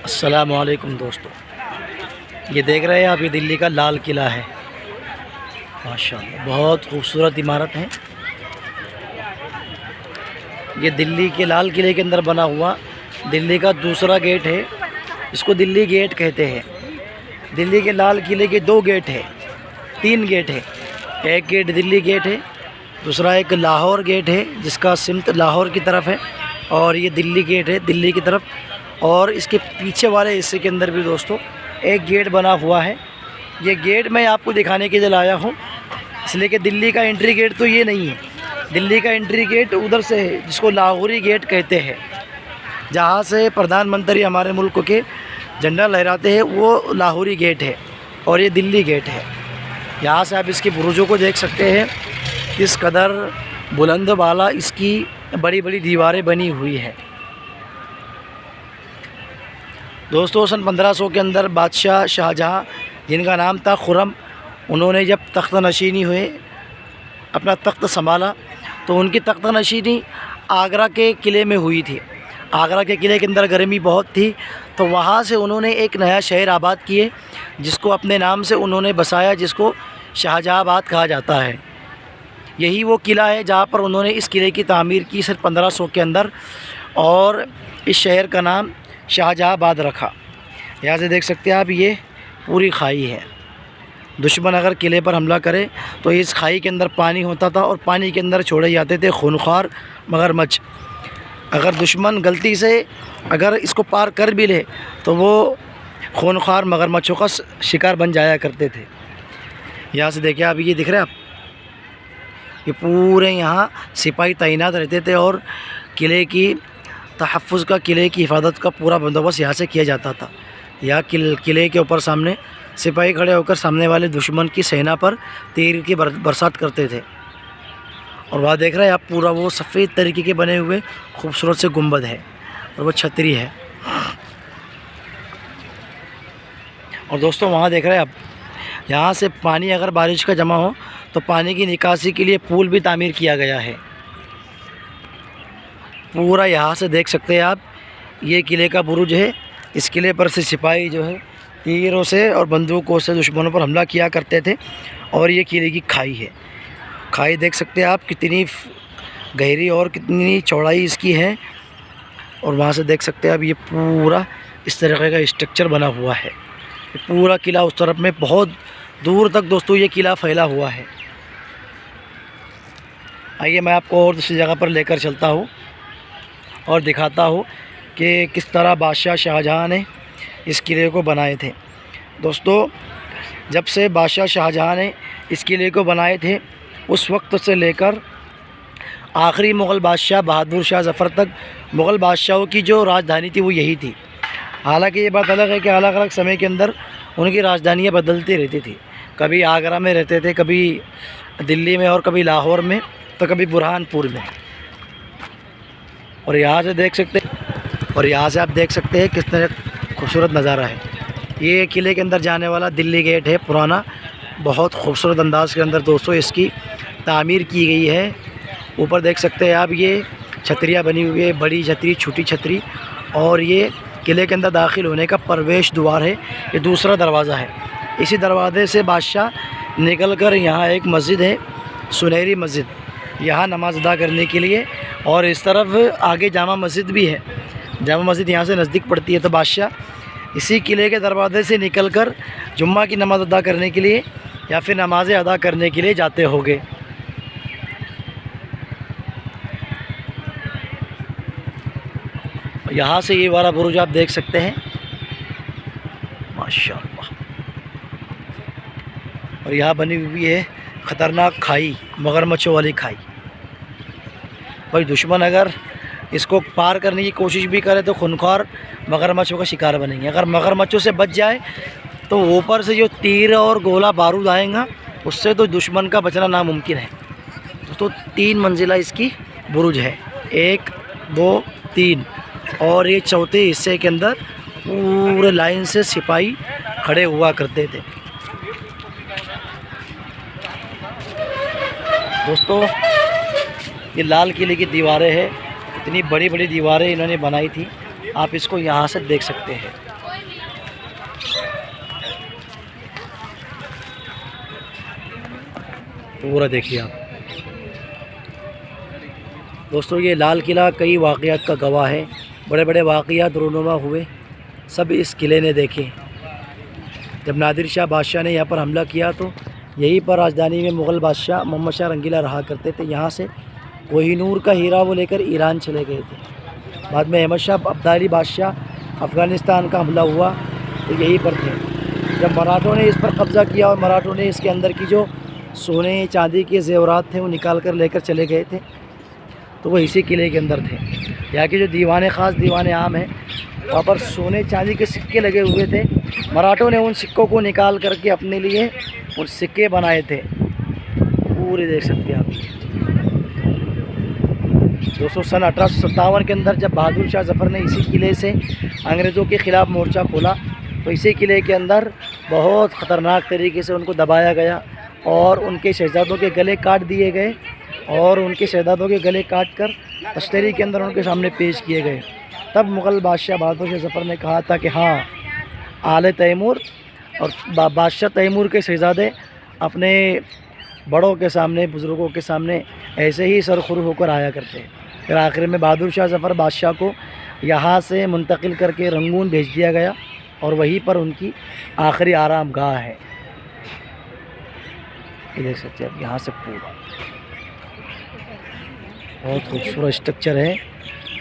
अस्सलामु अलैकुम दोस्तों, ये देख रहे हैं आप, ये दिल्ली का लाल किला है। माशाअल्लाह बहुत खूबसूरत इमारत है। ये दिल्ली के लाल किले के अंदर बना हुआ दिल्ली का दूसरा गेट है। इसको दिल्ली गेट कहते हैं। दिल्ली के लाल किले के 2 गेट है, 3 गेट है। एक गेट दिल्ली गेट है, दूसरा एक लाहौर गेट है जिसका सिमत लाहौर की तरफ है, और ये दिल्ली गेट है दिल्ली की तरफ। और इसके पीछे वाले हिस्से के अंदर भी दोस्तों एक गेट बना हुआ है। ये गेट मैं आपको दिखाने के लिए लाया हूँ, इसलिए कि दिल्ली का एंट्री गेट तो ये नहीं है। दिल्ली का एंट्री गेट उधर से है जिसको लाहौरी गेट कहते हैं, जहाँ से प्रधानमंत्री हमारे मुल्क के झंडा लहराते हैं, वो लाहौरी गेट है। और ये दिल्ली गेट है। यहाँ से आप इसके बुरुजों को देख सकते हैं, किस कदर बुलंद बाला इसकी बड़ी बड़ी दीवारें बनी हुई है। दोस्तों सन 1500 के अंदर बादशाह शाहजहाँ, जिनका नाम था खुरम, उन्होंने जब तख्त नशीनी हुए, अपना तख्त संभाला, तो उनकी तख्त नशीनी आगरा के किले में हुई थी। आगरा के किले के अंदर गर्मी बहुत थी, तो वहाँ से उन्होंने एक नया शहर आबाद किए, जिसको अपने नाम से उन्होंने बसाया, जिसको शाहजहाँबाद कहा जाता है। यही वो किला है जहाँ पर उन्होंने इस किले की तामीर की सन 1500 के अंदर, और इस शहर का नाम शाहजहाँबाद रखा। यहाँ से देख सकते हैं आप, ये पूरी खाई है। दुश्मन अगर किले पर हमला करे तो इस खाई के अंदर पानी होता था, और पानी के अंदर छोड़े जाते थे खूनख्वार मगरमच्छ। अगर दुश्मन गलती से अगर इसको पार कर भी ले तो वो खूनख्वार मगरमच्छों का शिकार बन जाया करते थे। यहाँ से देखिए आप, ये दिख रहे हैं आप, ये पूरे यहाँ सिपाही तैनात रहते थे, और किले की तहफ़्फ़ुज़ का, किले की हिफाजत का पूरा बंदोबस्त यहाँ से किया जाता था। यहाँ किले के ऊपर सामने सिपाही खड़े होकर सामने वाले दुश्मन की सेना पर तीर की बरसात करते थे। और वहाँ देख रहे हैं आप, पूरा वो सफ़ेद तरीके के बने हुए खूबसूरत से गुंबद है, और वो छतरी है। और दोस्तों वहाँ देख रहे हैं आप, यहाँ से पानी अगर बारिश का जमा हो तो पानी की निकासी के लिए पुल भी तामीर किया गया है। पूरा यहाँ से देख सकते हैं आप, ये किले का बुरुज है। इस किले पर से सिपाही जो है तीरों से और बंदूकों से दुश्मनों पर हमला किया करते थे। और ये किले की खाई है। खाई देख सकते हैं आप, कितनी गहरी और कितनी चौड़ाई इसकी है। और वहाँ से देख सकते हैं आप, ये पूरा इस तरह का स्ट्रक्चर बना हुआ है। ये पूरा किला उस तरफ में बहुत दूर तक दोस्तों ये किला फैला हुआ है। आइए मैं आपको और दूसरी जगह पर लेकर चलता हूँ और दिखाता हूँ कि किस तरह बादशाह शाहजहाँ ने इस किले को बनाए थे। दोस्तों जब से बादशाह शाहजहाँ ने इस किले को बनाए थे, उस वक्त से लेकर आखिरी मुग़ल बादशाह बहादुर शाह ज़फ़र तक मुग़ल बादशाहों की जो राजधानी थी वो यही थी। हालांकि ये बात अलग है कि अलग अलग समय के अंदर उनकी राजधानियाँ बदलती रहती थी। कभी आगरा में रहते थे, कभी दिल्ली में, और कभी लाहौर में, तो कभी बुरहानपुर में। और यहाँ से देख सकते आप देख सकते हैं किस तरह खूबसूरत नज़ारा है। ये किले के अंदर जाने वाला दिल्ली गेट है पुराना। बहुत खूबसूरत अंदाज़ के अंदर दोस्तों इसकी तामीर की गई है। ऊपर देख सकते हैं आप, ये छतरियाँ बनी हुई है, बड़ी छतरी, छोटी छतरी। और ये किले के अंदर दाखिल होने का प्रवेश द्वार है, ये दूसरा दरवाज़ा है। इसी दरवाज़े से बादशाह निकल कर, यहाँ एक मस्जिद है, सुनहरी मस्जिद, यहाँ नमाज़ अदा करने के लिए। और इस तरफ आगे जामा मस्जिद भी है। जामा मस्जिद यहाँ से नज़दीक पड़ती है, तो बादशाह इसी किले के दरवाज़े से निकलकर जुम्मा की नमाज़ अदा करने के लिए या फिर नमाज़ें अदा करने के लिए जाते होंगे। यहाँ से ये वाला बुरुज आप देख सकते हैं, माशाअल्लाह। और यहाँ बनी हुई है ख़तरनाक खाई, मगरमच्छों वाली खाई। भाई दुश्मन अगर इसको पार करने की कोशिश भी करे तो खूनख्वार मगरमच्छों का शिकार बनेंगे। अगर मगरमच्छों से बच जाए तो ऊपर से जो तीर और गोला बारूद आएगा, उससे तो दुश्मन का बचना नामुमकिन है। तो 3 मंजिला इसकी बुरुज है, 1 2 3। और ये चौथे हिस्से के अंदर पूरे लाइन से सिपाही खड़े हुआ करते थे। दोस्तों ये लाल किले की दीवारें हैं, इतनी बड़ी बड़ी दीवारें इन्होंने बनाई थी, आप इसको यहाँ से देख सकते हैं। पूरा देखिए आप दोस्तों। ये लाल किला कई वाक़यात का गवाह है, बड़े बड़े वाक़यात रूनुमा हुए सब इस किले ने देखे। जब नादिर शाह बादशाह ने यहाँ पर हमला किया तो यहीं पर राजधानी में मुग़ल बादशाह मोहम्मद शाह रंगीला रहा करते थे। यहाँ से कोहिनूर का हीरा वो लेकर ईरान चले गए थे। बाद में अहमद शाह अब्दाली बादशाह अफ़गानिस्तान का हमला हुआ तो यहीं पर थे। जब मराठों ने इस पर कब्ज़ा किया और मराठों ने इसके अंदर की जो सोने चांदी के ज़ेवरात थे वो निकाल कर लेकर चले गए थे, तो वो इसी किले के अंदर थे। यहाँ के जो दीवाने ख़ास दीवाने आम हैं वहाँ पर सोने चांदी के सिक्के लगे हुए थे। मराठों ने उन सिक्कों को निकाल करके अपने लिए उन सिक्के बनाए थे। पूरे देख सकते हैं आप दोस्तों। सन 1857 के अंदर जब बहादुर शाह ज़फ़र ने इसी किले से अंग्रेज़ों के ख़िलाफ़ मोर्चा खोला तो इसी किले के अंदर बहुत ख़तरनाक तरीके से उनको दबाया गया और उनके शहज़ादों के गले काट दिए गए और उनके शहज़ादों के गले काट कर तश्तरी के अंदर उनके सामने पेश किए गए। तब मुग़ल बादशाह बहादुर शाह ज़फ़र ने कहा था कि हाँ, आले तैमूर और बादशाह तैमूर के शहज़ादे अपने बड़ों के सामने, बुज़ुर्गों के सामने ऐसे ही सरखुर होकर आया करते। फिर आखिर में बहादुर शाह ज़फ़र बादशाह को यहाँ से मुंतकिल करके रंगून भेज दिया गया और वहीं पर उनकी आखिरी आराम गाह है। ये देख सकते हैं आप यहाँ से पूरा बहुत खूबसूरत स्ट्रक्चर है।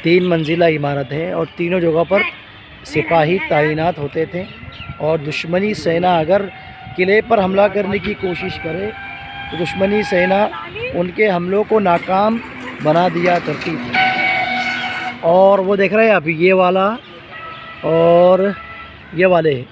3 मंजिला इमारत है और तीनों जगह पर सिपाही तैनात होते थे और दुश्मनी सेना अगर किले पर हमला करने की कोशिश करे तो दुश्मनी सेना उनके हमलों को नाकाम बना दिया करती थी। और वो देख रहे हैं आप ये वाला और ये वाले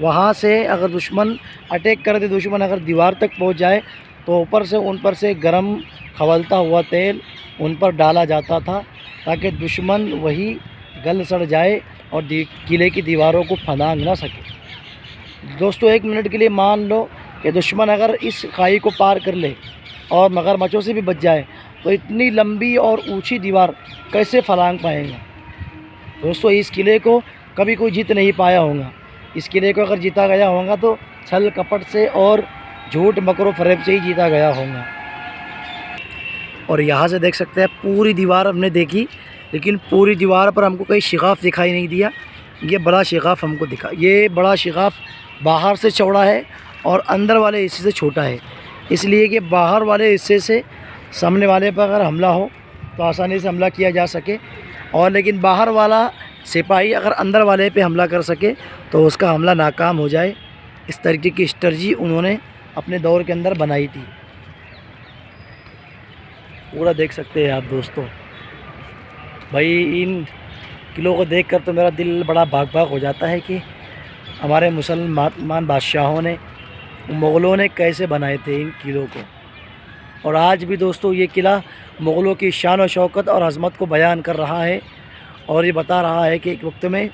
वहाँ से अगर दुश्मन अटैक करे तो दुश्मन अगर दीवार तक पहुँच जाए तो ऊपर से उन पर से गर्म खवलता हुआ तेल उन पर डाला जाता था ताकि दुश्मन वही गल सड़ जाए और किले की दीवारों को फंदांग ना सके। दोस्तों 1 मिनट के लिए मान लो कि दुश्मन अगर इस खाई को पार कर ले और मगरमच्छों से भी बच जाए तो इतनी लंबी और ऊंची दीवार कैसे फलांग पाएगा। दोस्तों इस किले को कभी कोई जीत नहीं पाया होगा। इस किले को अगर जीता गया होगा तो छल कपट से और झूठ मकरो फरेब से ही जीता गया होगा। और यहाँ से देख सकते हैं पूरी दीवार हमने देखी, लेकिन पूरी दीवार पर हमको कहीं शिगाफ दिखाई नहीं दिया। ये बड़ा शिगाफ हमको दिखा। ये बड़ा शिगाफ बाहर से चौड़ा है और अंदर वाले हिस्से से छोटा है, इसलिए कि बाहर वाले हिस्से से सामने वाले पर अगर हमला हो तो आसानी से हमला किया जा सके, और लेकिन बाहर वाला सिपाही अगर अंदर वाले पे हमला कर सके तो उसका हमला नाकाम हो जाए। इस तरीके की स्ट्रेटजी उन्होंने अपने दौर के अंदर बनाई थी। पूरा देख सकते हैं आप दोस्तों। भाई इन किलों को देखकर तो मेरा दिल बड़ा भाग भाग हो जाता है कि हमारे मुसलमान बादशाहों ने, मुग़लों ने कैसे बनाए थे इन किलों को। और आज भी दोस्तों ये किला मुग़लों की शान और शौकत और अज़मत को बयान कर रहा है और ये बता रहा है कि एक वक्त में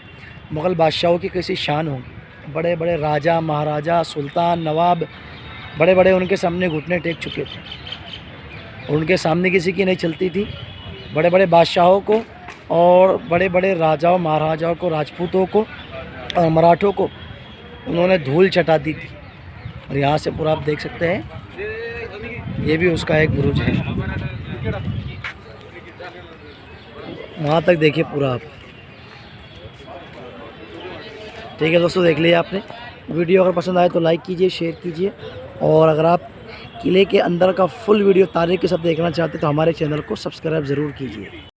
मुग़ल बादशाहों की कैसी शान होगी। बड़े बड़े राजा, महाराजा, सुल्तान, नवाब बड़े बड़े उनके सामने घुटने टेक चुके थे और उनके सामने किसी की नहीं चलती थी। बड़े बड़े बादशाहों को और बड़े बड़े राजाओं, महाराजाओं को, राजपूतों को और मराठों को उन्होंने धूल चटा दी थी। और यहाँ से पूरा आप देख सकते हैं, ये भी उसका एक बुरुज है। वहाँ तक देखिए पूरा आप। ठीक है दोस्तों, देख लिया आपने। वीडियो अगर पसंद आए तो लाइक कीजिए, शेयर कीजिए, और अगर आप किले के अंदर का फुल वीडियो तारीख के साथ देखना चाहते तो हमारे चैनल को सब्सक्राइब ज़रूर कीजिए।